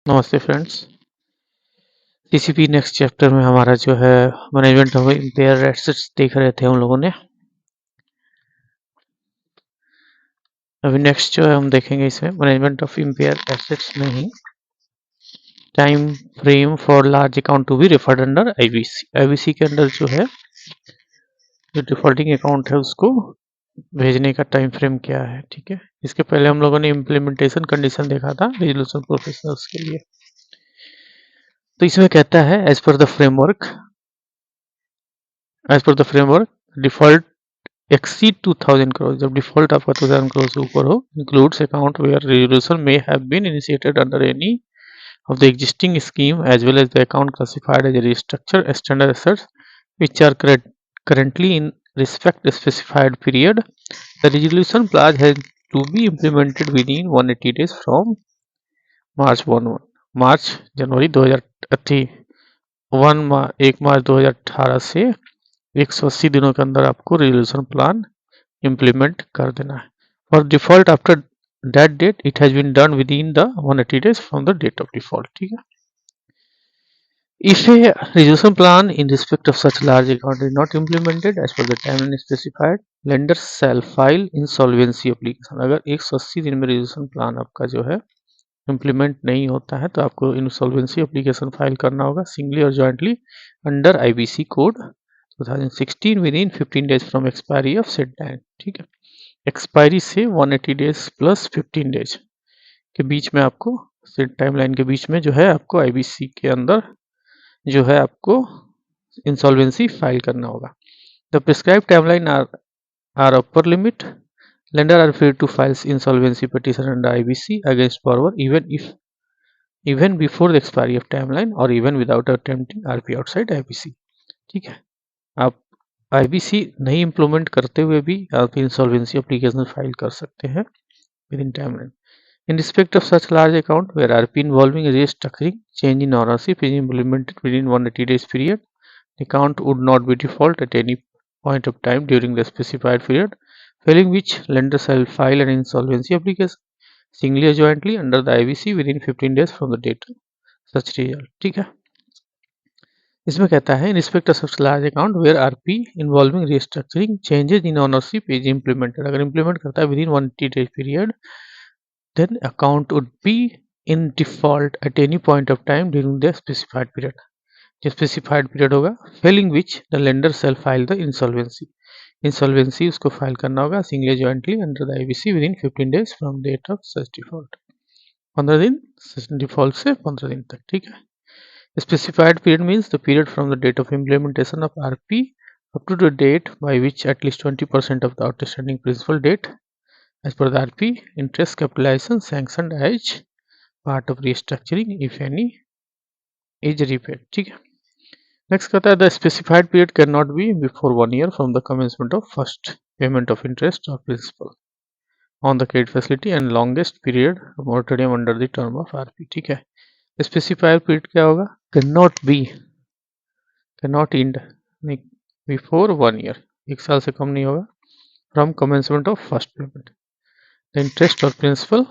नमस्ते friends. CCP next chapter में हमारा जो है मैनेजमेंट ऑफ इम्पेयर एसेट्स देख रहे थे हम लोगों ने। अभी नेक्स्ट जो है हम देखेंगे इसमें मैनेजमेंट ऑफ इम्पेयर एसेट्स में ही time frame for large account to be referred under IBC. IBC के अंदर जो है जो डिफॉल्टिंग अकाउंट है उसको भेजने का टाइम फ्रेम क्या है। ठीक है, इसके पहले हम लोगों ने इम्प्लीमेंटेशन कंडीशन देखा था रेजोल्यूशन प्रोफेशनल्स के लिए। तो इसमें कहता है as per the framework default exceed 2000 crore जब डिफॉल्ट आपका 2000 crore से ऊपर हो includes account where resolution may have been initiated under any of the existing scheme as well as the account classified as a restructured standard assets which are currently in respect specified period. The resolution clause has to be implemented within 180 days from मार्च जनवरी 1 मार्च 2018 से 180 दिनों के अंदर आपको resolution plan implement कर देना है। For default after that date it has been done within the 180 days from the date of default. ठीक है, if a resolution plan in respect of such large account is not implemented as per the timeline specified, lender shall file insolvency application। अगर 180 दिन में resolution plan आपका जो है implement नहीं होता है तो आपको इंसॉल्वेंसी एप्लीकेशन फाइल करना होगा सिंगली और jointly under IBC code 2016 with in 15 days from expiry of set time. ठीक है, एक्सपायरी से 180 डेज प्लस 15 डेज के बीच में आपको सेट टाइमलाइन के बीच में जो है आपको आईबीसी के अंदर जो है आपको इंसॉल्वेंसी फाइल करना होगा। The prescribe timeline are upper limit lender are free to file insolvency petition under IBC against borrower even before the expiry of timeline or even without attempting RP outside IBC। ठीक है, आप IBC नहीं implement करते हुए भी आप insolvency application file कर सकते हैं with in timeline. In respect of such large account where RP involving restructuring change in ownership is implemented within 180 days period, the account would not be default at any point of time during the specified period, failing which lender shall file an insolvency application singly or jointly under the IBC within 15 days from the date of such result। ठीक है, इसमें कहता है in respect of such large account where RP involving restructuring changes in ownership is implemented, अगर implement करता है within 180 days period then account would be in default at any point of time during the specified period। जो specified period होगा failing which the lender shall file the insolvency उसको file करना होगा singly jointly under the IBC within 15 days from date of such default. 15 दिन default से 15 दिन तक। ठीक है, specified period means the period from the date of implementation of RP up to the date by which at least 20% of the outstanding principal debt as per the RP interest capitalization sanctioned as part of restructuring if any is repaid। ठीक है, next कहता है the specified period can not be before 1 year from the commencement of first payment of interest और principal on the credit facility and longest period moratorium under the term of RP. ठीक है, specified period क्या होगा, can not end before 1 year, 1 साल से कम नहीं होगा from commencement of first payment the interest और principal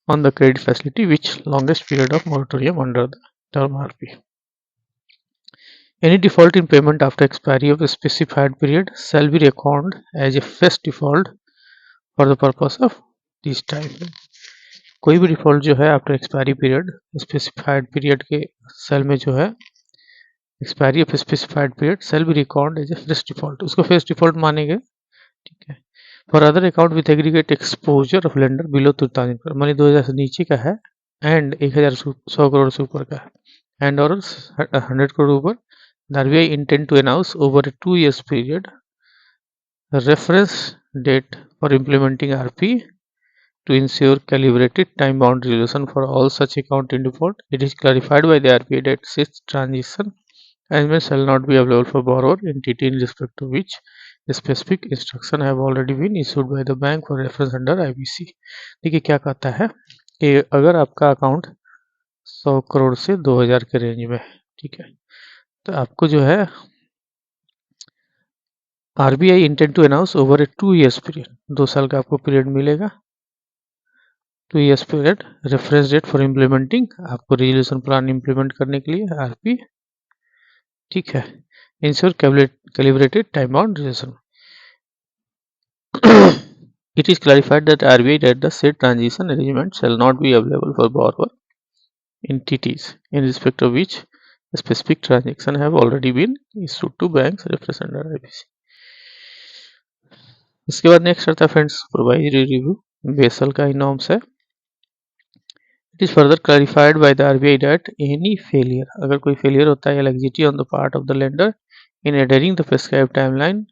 on the credit facility which longest period of moratorium under the term RP. Any default in payment after expiry of a specified period shall be reckoned as a fresh default for the purpose of this type। कोई भी default जो है after expiry period specified period के sale में जो है expiry of specified period shall be record as a fresh default, उसको fresh default मानेंगे। ठीक है, for other account with aggregate exposure of lender below 2000 crore, मानी 2000 से नीचे का है एंड 1100 करोड़ से ऊपर का है एंड और 100 करोड़ ऊपर, the RBI intend to announce over a 2 years period a reference date for implementing RP to ensure calibrated time-bound resolution for all such account in default. It is clarified by the RBI that such transition arrangements shall not be available for borrower entity in respect to which specific instruction have already been issued by the bank for reference under IBC। देखिए क्या कहता है कि अगर आपका account 100 crore से 2000 के range में है, ठीक है, तो आपको जो है RBI intend to announce over a 2 years period, 2 साल का आपको पीरियड मिलेगा 2 years period, reference date for implementing, आपको रेजोल्यूशन प्लान इम्प्लीमेंट करने के लिए आरपी, ठीक है। Ensure calibrated time bound resolution. It is clarified that RBI that the said transition arrangement shall not be available for borrower entities in respect of which specific transaction have already been issued to banks reference under IBC। इसके बाद next आता है friends supervisory review, basal का ही norms है। It is further clarified by the RBI that any failure, अगर कोई failure होता है या लेग्जिटी on the part of the lender in adhering the prescribed timeline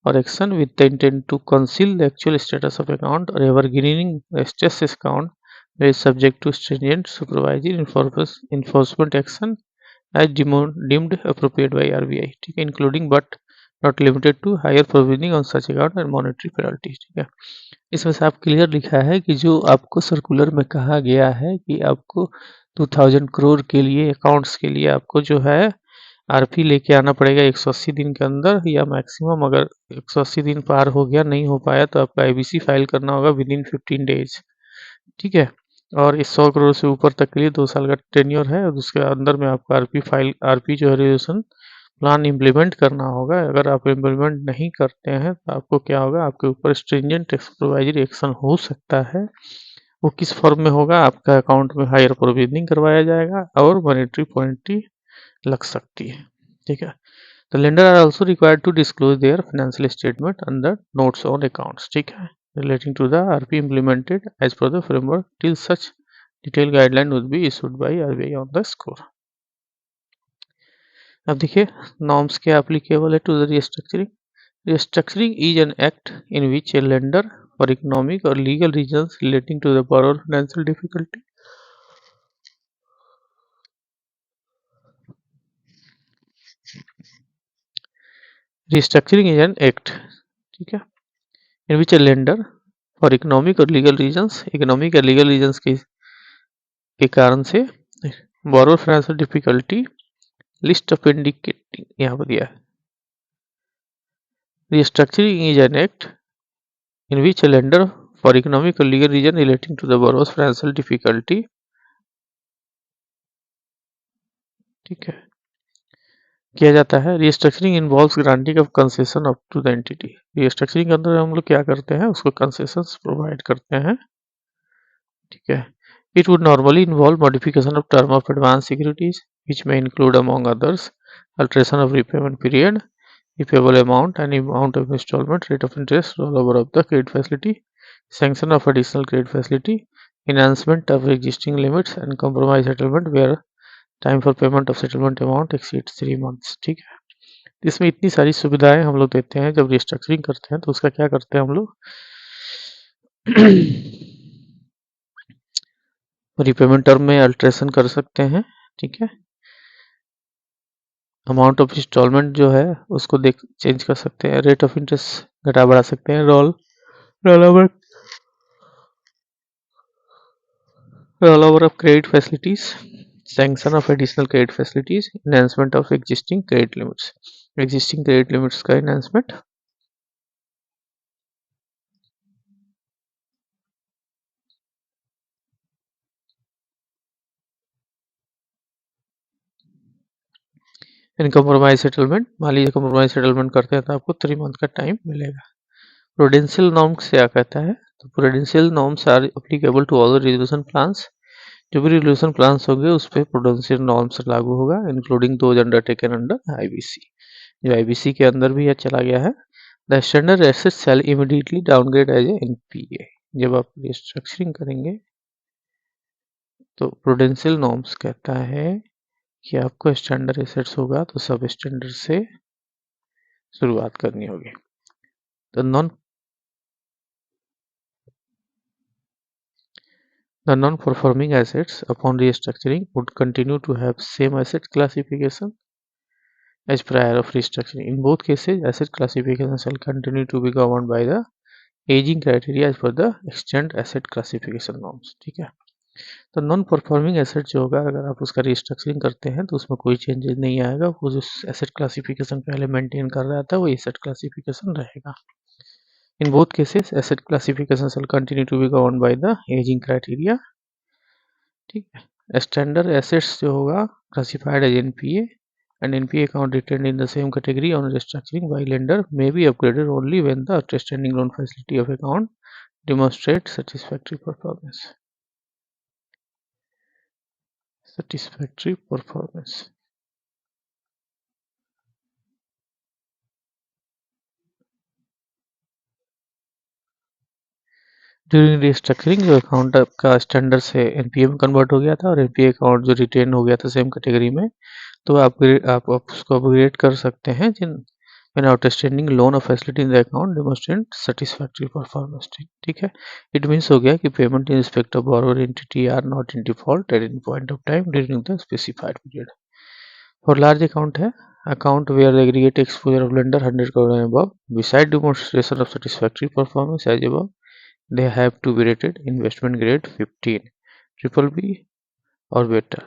or action with the intent to conceal the actual status of account or evergreening the stress account is subject to stringent supervisory enforcement action as deemed appropriate by RBI, ठीक है, including but not limited to higher provisioning on such account and monetary penalties, ठीक है। इसमें साफ clear लिखा है कि जो आपको सर्कुलर में कहा गया है कि आपको 2000 करोड़ के लिए अकाउंट्स के लिए आपको जो है आरपी लेके आना पड़ेगा 180 दिन के अंदर, या मैक्सिमम अगर 180 दिन पार हो गया नहीं हो पाया तो आपका आईबीसी फाइल करना होगा विद इन 15 डेज, ठीक है। और इस 100 करोड़ से ऊपर तक के लिए 2 साल का टेन्योर है और उसके अंदर में आपको आरपी जो है रेजोल्यूशन प्लान इम्प्लीमेंट करना होगा। अगर आप इम्प्लीमेंट नहीं करते हैं तो आपको क्या होगा, आपके ऊपर स्ट्रिंजेंट सुपरवाइजरी एक्शन हो सकता है। वो किस फॉर्म में होगा, आपका अकाउंट में हायर प्रोविजनिंग करवाया जाएगा और मॉनेटरी पेनल्टी लग सकती है, ठीक है। The lender are also required to disclose their financial statement under notes on accounts, ठीक है, relating to the RP implemented as per the framework till such detailed guideline would be issued by RBI on the score। अब देखिए norms क्या applicable है to the restructuring। Restructuring is an act in which a lender for economic or legal reasons relating to the borrower financial difficulty restructuring is an act, ठीक है, in which a lender for economic or legal reasons, economic or legal reasons के कारण से borrower financial difficulty list of indicating यहाँ पर दिया है। Restructuring is an act in which a lender for economic or legal reason relating to the borrower's financial difficulty, ठीक है, किया जाता है। Restructuring involves granting of concession up to the entity। Restructuring के अंदर हम लोग क्या करते हैं, उसको concessions provide करते हैं, ठीक है। It would normally involve modification of term of advance securities, which may include among others alteration of repayment period, repayable amount and amount of installment, rate of interest, rollover of the credit facility, sanction of additional credit facility, enhancement of existing limits and compromise settlement where time for payment of settlement amount exceeds 3 months, ठीक है। इसमें इतनी सारी सुविधाएं हम लोग देते हैं। जब रिस्ट्रक्चरिंग करते हैं तो उसका क्या करते हैं हम लोग रिपेमेंट टर्म में अल्ट्रेशन कर सकते हैं, ठीक है। अमाउंट ऑफ इंस्टॉलमेंट जो है उसको चेंज कर सकते हैं, रेट ऑफ इंटरेस्ट घटा बढ़ा सकते हैं, roll over of credit facilities, sanction of additional credit facilities, enhancement of existing credit limits का एनहांसमेंट, इन कॉम्प्रोमाइज सेटलमेंट। मान लीजिए कॉम्प्रोमाइज सेटलमेंट करते हैं तो आपको 3 मंथ का टाइम मिलेगा। प्रूडेंशियल नॉर्म्स क्या कहता है, तो prudential norms are applicable to all resolution plans. जो भी रेजोल्यूशन प्लान्स होंगे उस पर प्रूडेंशियल नॉर्म्स लागू होगा, including those undertaken under IBC. जो आईबीसी के अंदर भी यह चला गया है। The standard assets shall immediately downgrade as a NPA. जब आप रिस्ट्रक्चरिंग करेंगे तो प्रूडेंशियल नॉर्म्स कहता है कि आपको स्टैंडर्ड एसेट्स होगा तो सब स्टैंडर्ड से शुरुआत करनी होगी। The non-performing assets upon restructuring would continue to have same asset classification as prior of restructuring. In both cases, asset classification shall continue to be governed by the aging criteria as per the extant asset classification norms, ठीक है। तो non performing asset जो होगा अगर आप उसका restructuring करते हैं तो उसमें कोई चेंजेस नहीं आएगा, वो जो एसेट क्लासिफिकेशन पहले मेंटेन कर रहा था वो एसेट क्लासिफिकेशन रहेगा। In both cases, asset classification shall continue to be governed by the aging criteria. ठीक है. Standard assets जो होगा classified as NPA and NPA account retained in the same category on restructuring by lender may be upgraded only when the outstanding loan facility of account demonstrates satisfactory performance. Satisfactory performance. During restructuring जो account आपका standard से NPA में convert हो गया था और NPA account जो retain हो गया था सेम कैटेगरी में, तो आप उसको अपग्रेड कर सकते हैं जिन when outstanding loan or facility in the account demonstrate satisfactory performance. ठीक है. It means हो गया कि payment in respect of borrower entity are not in default at any point of time during the specified period. For large account है account where the aggregate exposure of lender 100 crore and above, beside demonstration of satisfactory performance as above, they have to be rated investment grade 15, triple B or better,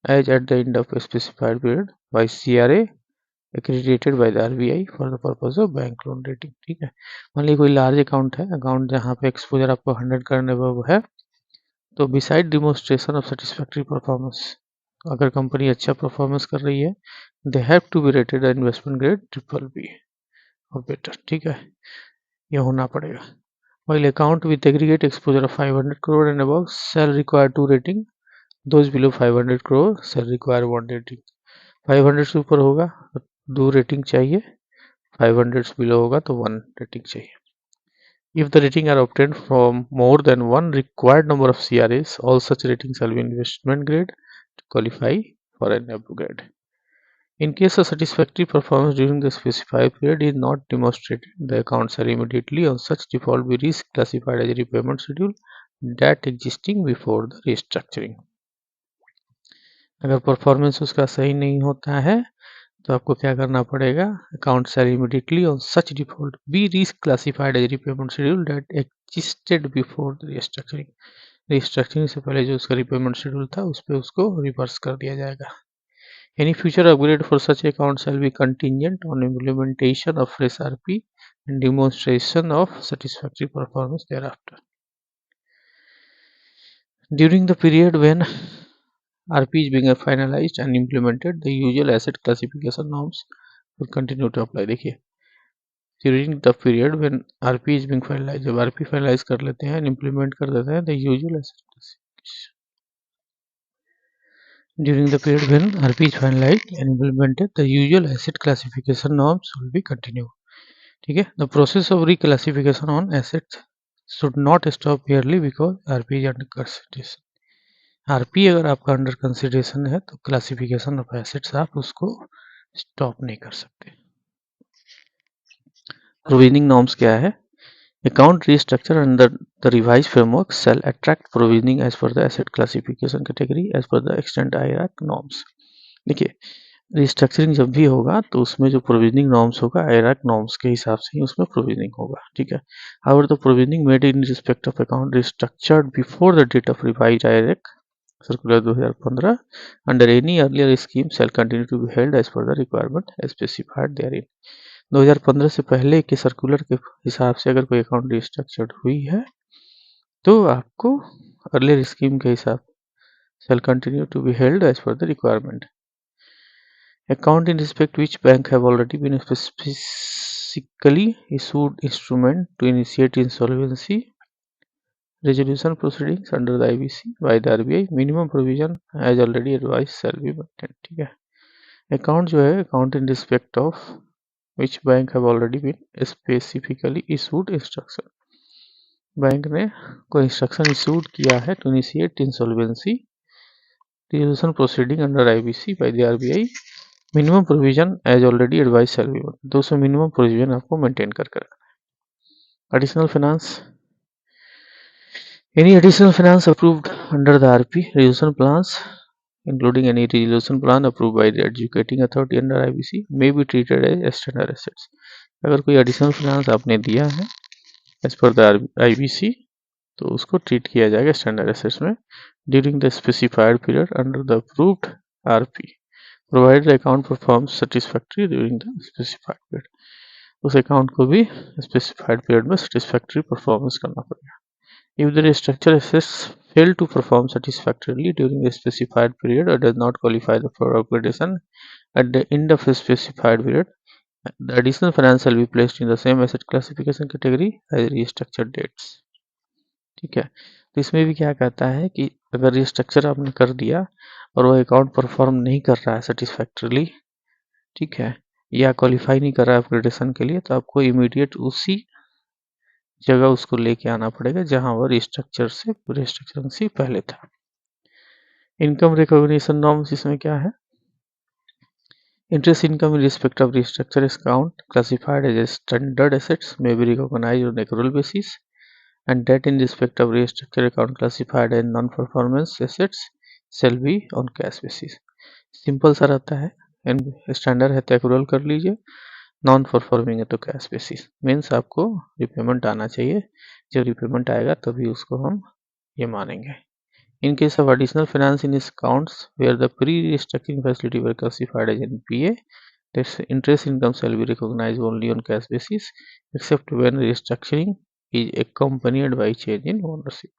as at the end of a specified period by CRA accredited by the RBI for the purpose of bank loan rating. ठीक है. मान लीजिए कोई large account है, account जहाँ पे exposure आपको 100 करने वो है, तो beside demonstration of satisfactory performance, अगर कंपनी अच्छा परफॉर्मेंस कर रही है, they have to be rated investment grade triple B और बेटर. ठीक है, ये होना पड़ेगा. While account with aggregate exposure of 500 crore and above shall require 2 rating, those below 500 crore shall require 1 rating. 500 से ऊपर होगा तो 2 रेटिंग चाहिए, 500 से बिलो होगा तो 1 रेटिंग चाहिए. If the rating are obtained from more than one required number of CRAs, all such ratings shall be investment grade to qualify for an upgrade. In case of satisfactory performance during the specified period is not demonstrated, the account shall immediately on such default be reclassified as a repayment schedule that existing before the restructuring. अगर performance उसका सही नहीं होता है तो आपको क्या करना पड़ेगा, account shall immediately on such default be reclassified as repayment schedule that existed before the restructuring. Restructuring से पहले जो उसका रिपेमेंट शेड्यूल था उस पर उसको रिवर्स कर दिया जाएगा. Any future upgrade for such account shall be contingent on implementation of fresh RP and demonstration of satisfactory performance thereafter. During the period when RP is being finalized and implemented, the usual asset classification norms will continue to apply. देखिए, during the period when RP is being finalized, जब RP finalize कर लेते हैं, implement कर देते हैं, the usual asset classification. During the period when RP is finalized and implemented, the usual asset classification norms will be continued. ठीक है. The process of reclassification on assets should not stop merely because RP is under consideration. RP अगर आपका under consideration है तो classification of assets आप उसको stop नहीं कर सकते. प्रोविजनिंग नॉर्म्स क्या है? Account restructure under the revised framework shall attract provisioning as per the asset classification category as per the extent IRAC norms. देखिए, रिस्ट्रक्चरिंग जब भी होगा तो उसमें जो प्रोविजनिंग नॉर्म्स होगा IRAC नॉर्म्स के हिसाब से ही उसमें प्रोविजनिंग होगा. ठीक है. However, the provisioning made in respect of account restructured before the date of revised IRAC circular 2015 under any earlier scheme shall continue to be held as per the requirement as specified therein. 2015 से पहले के circular के हिसाब से अगर कोई account restructured हुई है तो आपको अर्लियर स्कीम के हिसाब shall continue to be held as per the requirement. Account in respect which bank have already been specifically issued instrument to initiate insolvency resolution proceedings under the IBC by the RBI, minimum provision as already advised shall be maintained. ठीक है. Account जो है, account in respect of which bank have already been specifically issued instruction. Bank ने कोई instruction issued किया है to initiate insolvency resolution proceeding under IBC by the RBI, minimum provision as already advised shall be. तो उसमें minimum provision आपको maintain करके रखना है. Additional finance, any additional finance approved under the RP resolution plans including any resolution plan approved by the adjudicating authority under IBC may be treated as standard assets. अगर कोई additional finance आपने दिया है as per the IBC तो उसको treat किया जाएगा standard assets में during the specified period under the approved RP provided account performs satisfactory during the specified period. उस अकाउंट को भी स्पेसिफाइड पीरियड में सेटिस्फैक्ट्री परफॉर्मेंस करना पड़ेगा। If the restructure assets fail to perform satisfactorily during the specified period or does not qualify for upgradation at the end of a specified period, the additional finance shall be placed in the same asset classification category as restructured debts। ठीक है, तो इसमें भी क्या कहता है कि अगर रिस्ट्रक्चर आपने कर दिया और वो अकाउंट परफॉर्म नहीं कर रहा है सेटिस्फैक्टरली, ठीक है, या क्वालिफाई नहीं कर रहा है अपग्रेडेशन के लिए, तो आपको इमीडिएट उसी जगह उसको लेके आना पड़ेगा जहां वो रिस्ट्रक्चरिंग से पहले था। इनकम रिकॉग्निशन नॉर्म्स इसमें क्या है? Interest income in respect of restructure account classified as standard assets may be recognised on accrual basis and debt in respect of restructured account classified as non-performance assets shall be on cash basis। Simple सा रहता है, standard है तो accrual कर लीजिए, non performing है तो cash basis. Means आपको रिपेमेंट आना चाहिए, जब रिपेमेंट आएगा तभी उसको हम ये मानेंगे। In case of additional finance in accounts where the pre restructuring facility were classified as NPA, that's interest income shall be recognised only on cash basis except when restructuring is accompanied by change in ownership।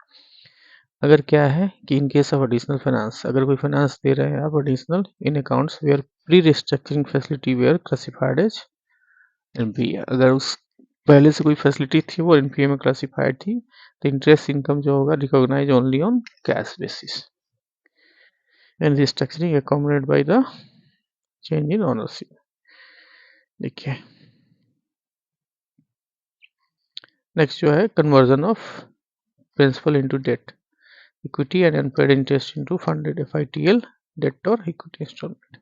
अगर क्या है कि in case of additional finance, अगर कोई finance दे रहे हैं आप additional in accounts where pre restructuring facility were classified as NPA, अगर उस पहले से कोई फैसिलिटी थी वो एनपीए में क्लासिफाइड थी, तो इंटरेस्ट इनकम जो होगा recognise only on cash basis and restructuring accompanied by the change in ownership. देखिए नेक्स्ट जो है conversion of principal into debt, equity and unpaid interest into funded FITL debt और equity instalment.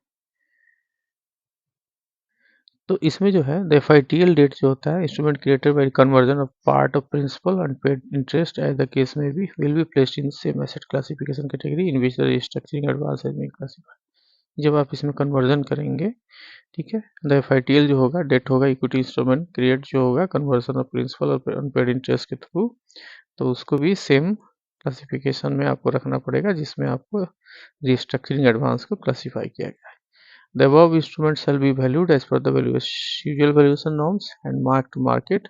तो इसमें जो है द FITL डेट जो होता है instrument created by conversion of part of principal unpaid interest as the case में be will be placed in same asset classification category in which the restructuring advance has been classified. जब आप इसमें conversion करेंगे, ठीक है, the FITL जो होगा date होगा, इक्विटी इंस्ट्रूमेंट क्रिएट जो होगा कन्वर्जन ऑफ प्रिंसिपल और अनपेड इंटरेस्ट के थ्रू, तो उसको भी सेम क्लासिफिकेशन में आपको रखना पड़ेगा जिसमें आपको रिस्ट्रक्चरिंग एडवांस को क्लासिफाई किया गया है। The above instruments shall be valued as per the usual valuation norms and marked to market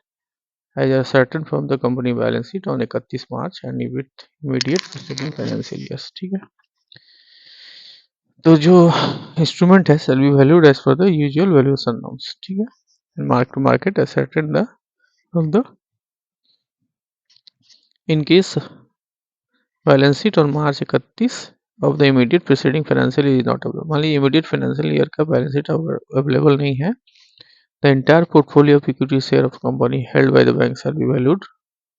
as are certain from the company balance sheet on 31 March and with immediate preceding financial years। ठीक है, तो जो instrument है shall be valued as per the usual valuation norms, ठीक है, and marked to market as certain the from the in case balance sheet और मार्च 31 of the immediate preceding financial year is not available. मान लीजिए immediate financial year का balance sheet available नहीं है, the entire portfolio of equity share of company held by the bank shall be valued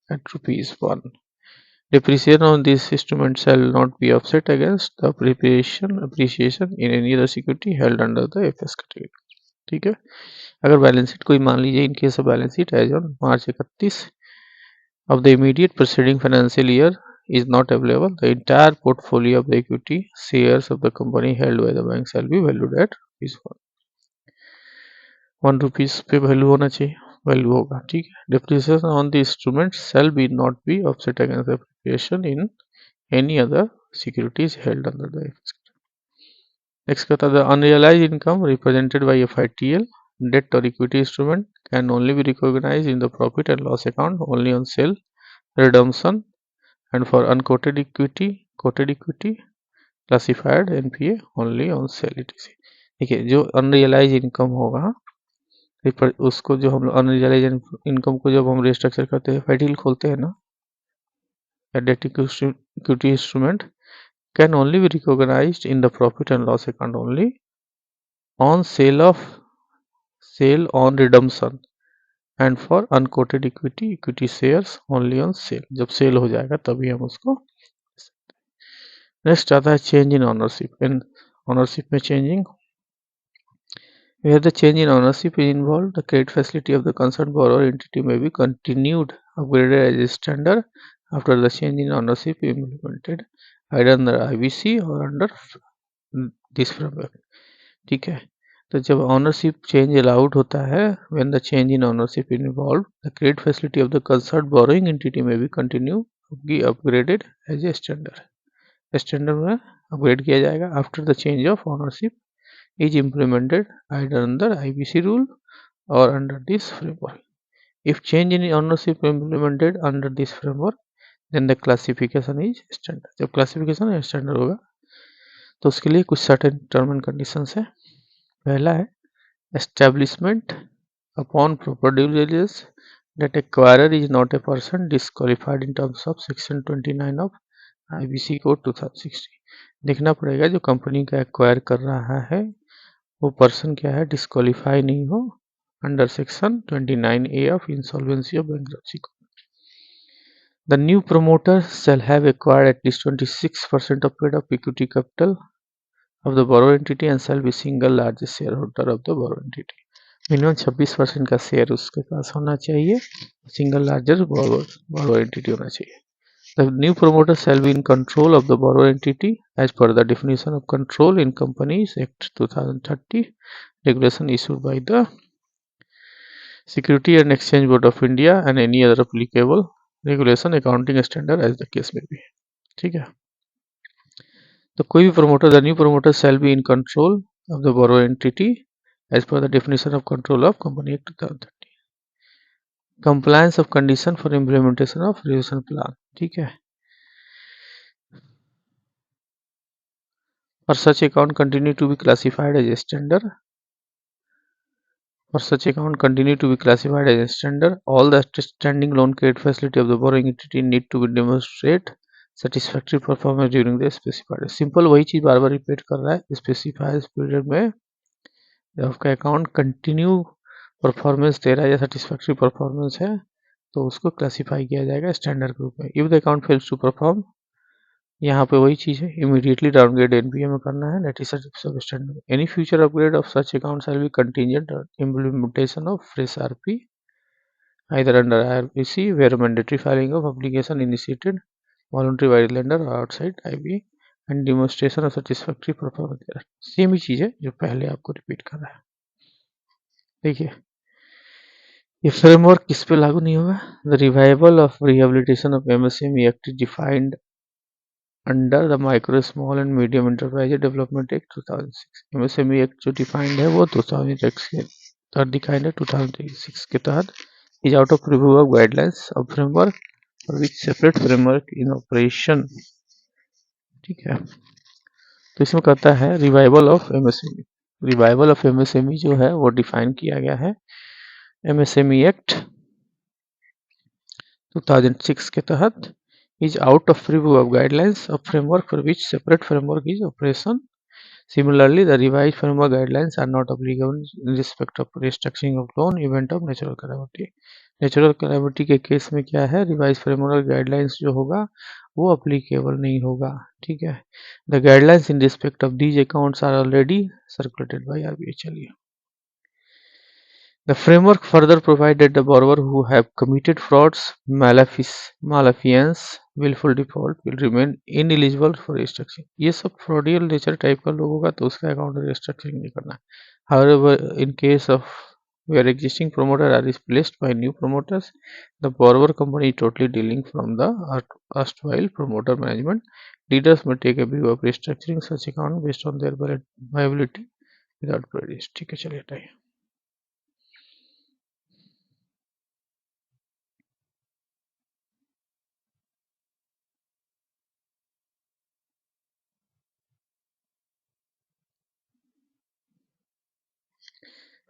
at ₹1। Depreciation on this instrument shall not be offset against the appreciation in any other security held under the FS category। ठीक है, अगर balance sheet कोई मान लीजिए in case of balance sheet as on March 31 of the immediate preceding financial year is not available, the entire portfolio of the equity shares of the company held by the bank shall be valued at ₹1 पे value होना चाहिए, value होगा, ठीक है। Depreciation on the instrument shall be not be offset against appreciation in any other securities held under the FS। Next कहता है the unrealized income represented by FITL debt or equity instrument can only be recognized in the profit and loss account only on sale, redemption and for unquoted equity, quoted equity classified NPA only on sale etc। देखिए जो unrealise income होगा उसको, जो हम लोग unrealise income को जब हम रिस्ट्रक्चर करते हैं, FITL खोलते हैं ना, debt equity instrument can only be recognised in the profit and loss account only on sale on redemption and for unquoted equity shares only on sale. जब सेल हो जाएगा तभी हम उसको। नेक्स्ट आता है change in ownership. In ownership में changing, where the change in ownership is involved, the credit facility of the concerned borrower entity may be continued upgraded as a standard after the change in ownership is implemented either under IBC or under this framework। ठीक है, तो जब ownership change allowed होता है, when the change in ownership is involved, the credit facility of the concerned borrowing entity may be continue be upgraded as a standard। Standard में upgrade किया जाएगा after the change of ownership is implemented either under IBC rule or under this framework. If change in ownership implemented under this framework, then the classification is standard. जब classification standard होगा तो उसके लिए कुछ certain term and conditions है. पहला है establishment upon proper due diligence that acquirer is not a person disqualified in terms of section 29 of IBC code 2016. देखना पड़ेगा जो कंपनी का एक्वायर कर रहा है वो पर्सन क्या है, डिस्क्वालीफाई नहीं हो under section 29A of insolvency of bankruptcy code. The new promoter shall have acquired at least 26% of paid up equity capital of the borrower entity and shall be single largest shareholder of the borrower entity. Minimum 26% का share उसके पास होना चाहिए, single largest borrower entity होना चाहिए. The new promoter shall be in control of the borrower entity as per the definition of control in Companies Act 2030, regulation issued by the Security and Exchange Board of India and any other applicable regulation accounting standard as the case may be. ठीक है, तो कोई भी promoter, the new promoter shall be in control of the borrower entity as per the definition of control of Company Act 2030. Compliance of condition for implementation of resolution plan. ठीक है, for such account continue to be classified as a standard. For such account continue to be classified as a standard. All the standing loan credit facility of the borrowing entity need to be demonstrate satisfactory performance during the specified. Simple वही चीज बार बार repeat कर रहा है. Specified period में जब आपका account continue performance दे रहा है या सेटिस्फैक्ट्री परफॉर्मेंस है तो उसको क्लासीफाई किया जाएगा स्टैंडर्ड ग्रुप में. If the account fails to perform, यहाँ पे वही चीज है, इमीडिएटली डाउनग्रेड एनपीए में करना है, दैट इज सब standard. Any future upgrade of such account will be contingent implementation of fresh RP either under IRPC where mandatory filing of application initiated voluntary by lender or outside IB and demonstration of satisfactory performance. Same ही चीज है जो पहले आपको repeat कर रहा है. देखिए ये फ्रेमवर्क किस पे लागू नहीं होगा. The revival of rehabilitation of MSME act defined under the micro small and medium enterprise development act 2006. MSME act जो डिफाइंड है वो 2006 के तहत डिफाइंड है. 2006 के तहत is out of review of guidelines of framework for which separate framework in operation. ठीक है, तो इसमें कहता है revival of MSME. Revival of MSME जो है वो डिफाइन किया गया है MSME एक्ट 2006 के तहत. is out of review of guidelines of framework for which separate framework is operation. Similarly, the revised framework guidelines are not applicable in respect of restructuring of loan event of natural calamity. Natural calamity के case में क्या है, revise framework guidelines जो होगा वो applicable नहीं होगा. ठीक है, the guidelines in respect of these accounts are already circulated by RBI. चलिए, the framework further provided the borrower who have committed frauds, malafeasance, willful default will remain ineligible for restructuring. ये सब फ्रॉडियल nature type का लोग होगा तो उसका account restructuring नहीं करना. However, in case of where existing promoter are replaced by new promoters, the borrower company is totally dealing from the erstwhile promoter management. Leaders may take a view of restructuring such account based on their viability without prejudice. ठीक है, चलिए हटाइए.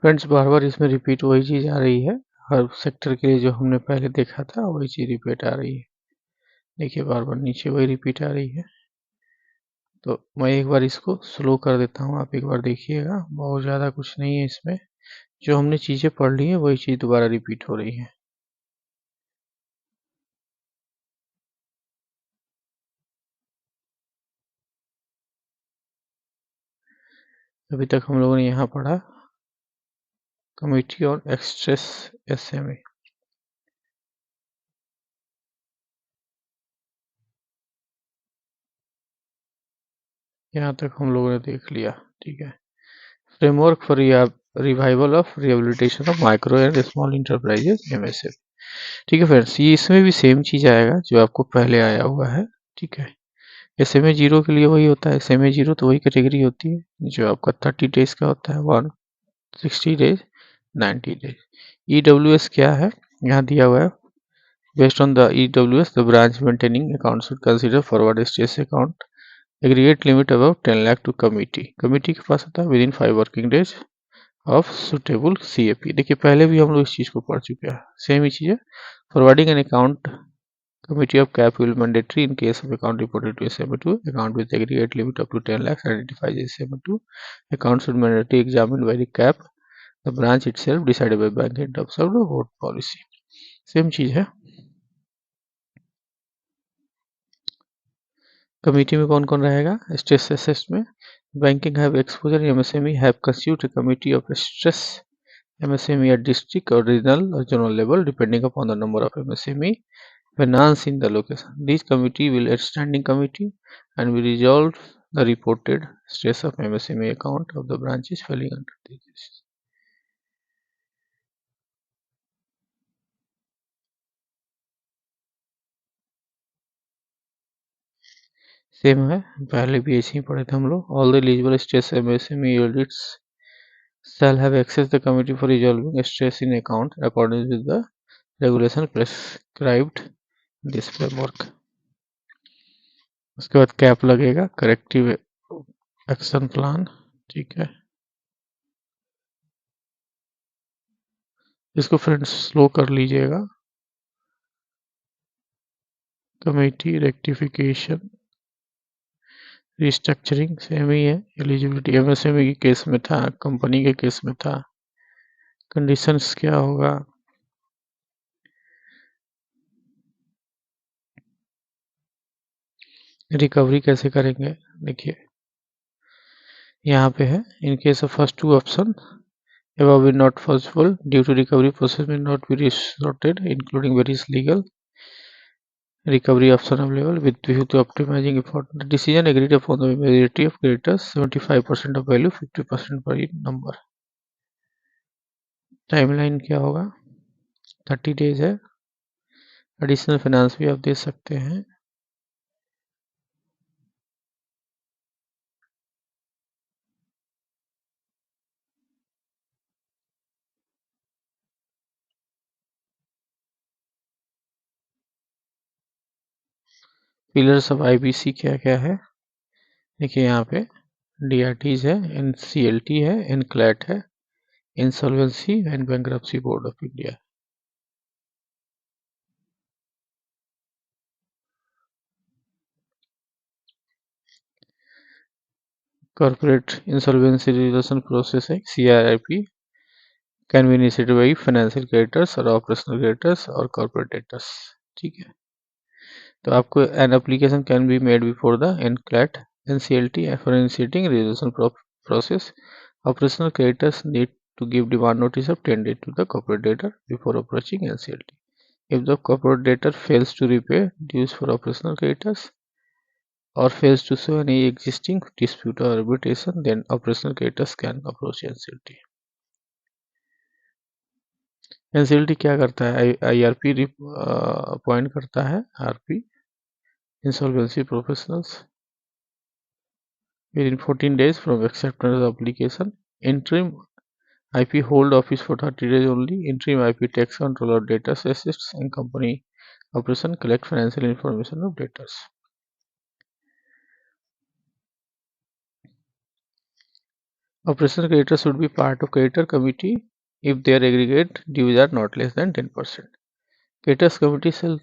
Friends बार बार इसमें repeat वही चीज़ आ रही है. हर sector के लिए जो हमने पहले देखा था वही चीज़ रिपीट आ रही है. देखिए बार बार नीचे वही रिपीट आ रही है. तो मैं एक बार इसको स्लो कर देता हूँ, आप एक बार देखिएगा. बहुत ज़्यादा कुछ नहीं है इसमें, जो हमने चीज़ें पढ़ ली हैं वही चीज़ दोबारा रिपीट हो रही है. अभी तक हम लोगों ने यहाँ पढ़ा कमिटी और एक्सट्रेस SMA. यहाँ तक हम लोगों ने देख लिया. ठीक है, framework for revival of rehabilitation of micro and small enterprises MSME. ठीक है फ्रेंड्स, ये इसमें भी सेम चीज़ आएगा जो आपको पहले आया हुआ है. ठीक है, SMA 0 के लिए वही होता है. SMA 0 तो वही कैटेगरी होती है जो आपका 30 डेज का होता है, 160 डेज. 90 days. EWS क्या है, यहाँ दिया हुआ है, based on the EWS the branch maintaining account should consider forward stress account aggregate limit above 10 lakh to committee के पास होता है within 5 working days of suitable CAP। देखिए पहले भी हम लोग इस चीज़ को पढ़ चुके हैं, सेम ही चीज़ है। forwarding an account committee of cap will mandatory in case of account reported to SMA2 account with aggregate limit up to 10 lakhs identified as SMA2 account should mandatory examined by the cap the branch itself decided by bank in terms of the vote policy। Same चीज़ है। Committee में कौन कौन रहेगा, stress एसेस में banking have exposure MSME have constitute a committee of stress MSME at district or regional or zonal level depending upon the number of MSME finance in the location. This committee will a standing committee and will resolve the reported stress of MSME account of the branches falling under this। Same है, पहले भी ऐसे ही पढ़े थे हम लोग। All the eligible stress MSME units shall have access the committee for resolving stress in account according with the regulation prescribed this framework। उसके बाद कैप लगेगा, करेक्टिव एक्शन प्लान, ठीक है। इसको फ्रेंड्स स्लो कर लीजिएगा। कमेटी रेक्टिफिकेशन रिस्ट्रक्चरिंग सेम ही है। Eligibility MSME के केस में था, कंपनी के केस में था। कंडीशंस क्या होगा, रिकवरी कैसे करेंगे, देखिए यहाँ पे है in case of first two option above is not possible due to recovery process may not be resorted including various legal recovery option available with view to optimizing effort। The decision agreed upon the majority of creditors 75% of value 50% per number। Timeline क्या होगा, 30 days है। Additional finance भी आप दे सकते हैं। Pillars of IBC क्या क्या है, देखिए यहाँ पे डीआरटीज है, एनसीएलटी है, एनक्लैट है, insolvency and bankruptcy board of India. Corporate insolvency resolution process है, CIRP can be initiated by financial creditors और ऑपरेशनल क्रेडिटर्स और कॉर्पोरेट डेटर्स, ठीक है। तो आपको an application can be made before the NCLAT NCLT for initiating resolution process. Operational creditors need to give demand notice of 10 days to the corporate debtor before approaching NCLT. If the corporate debtor fails to repay dues for operational creditors or fails to show any existing dispute or arbitration, then operational creditors can approach NCLT। NCLT क्या करता है, IRP appoint करता है, RP insolvency professionals within 14 days from acceptance of application। Interim IP hold office for 30 days only। Interim IP takes control of data assists and company operation, collect financial information of debtors। Operational creditors should be part of creditor committee if their aggregate dues are not less than 10%। Creditors committee shall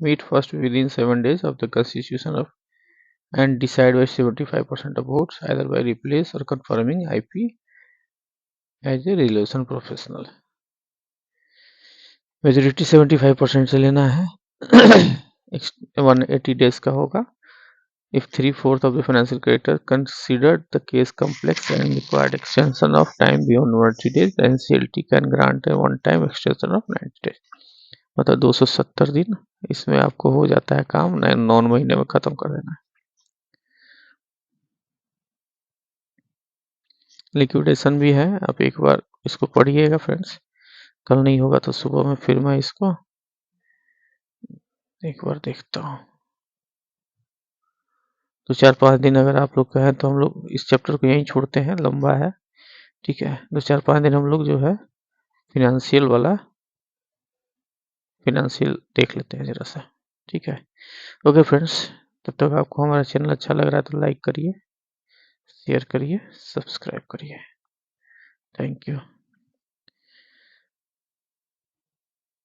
meet first within 7 days of the constitution of and decide by 75% of votes either by replace or confirming IP as a resolution professional। Majority 75% से लेना है। 180 days का होगा। If 3/4 of the financial creditor considered the case complex and required extension of time beyond 180 days, the NCLT can grant a one-time extension of 90 days। मतलब 270 दिन इसमें आपको हो जाता है काम, 9 महीने में खत्म कर देना है। लिक्विडेशन भी है, आप एक बार इसको पढ़िएगा फ्रेंड्स, कल नहीं होगा तो सुबह में फिर मैं इसको एक बार देखता हूँ। तो 4-5 दिन अगर आप लोग कहें तो हम लोग इस चैप्टर को यहीं छोड़ते हैं, लंबा है, ठीक है, 2-4-5 दिन हम लोग जो है फिनेंशियल देख लेते हैं ज़रा सा। ठीक है, ओके फ्रेंड्स, तब तक आपको हमारा चैनल अच्छा लग रहा है तो लाइक करिए, शेयर करिए, सब्सक्राइब करिए। Thank you.